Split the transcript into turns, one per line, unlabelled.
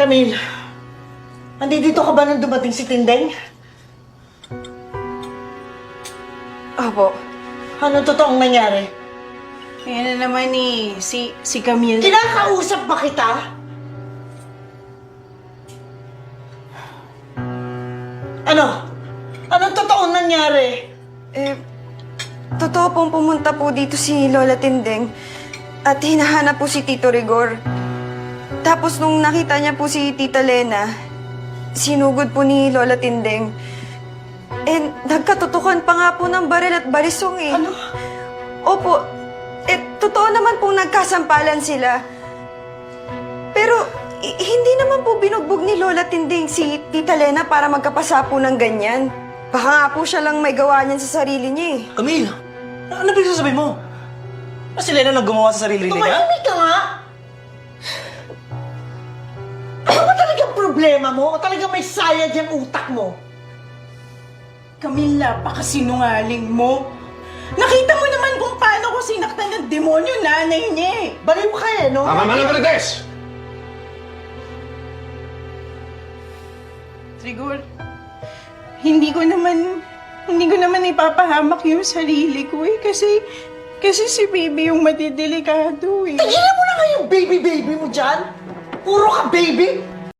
Camille, nandito ka ba nung dumating si Tindeng?
Opo.
Anong totoong nangyari?
Ayan na naman si Camille.
Kinakausap ba kita? Ano? Anong totoong nangyari?
Totoo pong pumunta po dito si Lola Tindeng at hinahanap po si Tito Rigor. Tapos nung nakita niya po si Tita Lena, sinugod po ni Lola Tindeng. Nagkatutukan pa nga po ng baril at barisong eh.
Ano?
Opo. Totoo naman pong nagkasampalan sila. Pero hindi naman po binugbog ni Lola Tindeng si Tita Lena para magkapasa po ng ganyan. Baka nga po siya lang may gawa niyan sa sarili niya eh.
Camille, ano pinagsasabi mo? Si Lena lang gumawa sa sarili niya?
Tumahimik ka nga! Ano ba talagang problema mo? O talagang may sayad yung utak mo?
Camille, napakasinungaling mo. Nakita mo naman kung paano ko sinaktan ng demonyo nanay niya eh.
Baliw ka eh, no?
Tama na, Marites!
Rigor, hindi ko naman ipapahamak yung sarili ko eh. Kasi si baby yung madidelikado eh.
Tigilan mo na nga yung baby-baby mo dyan! Puro ka baby!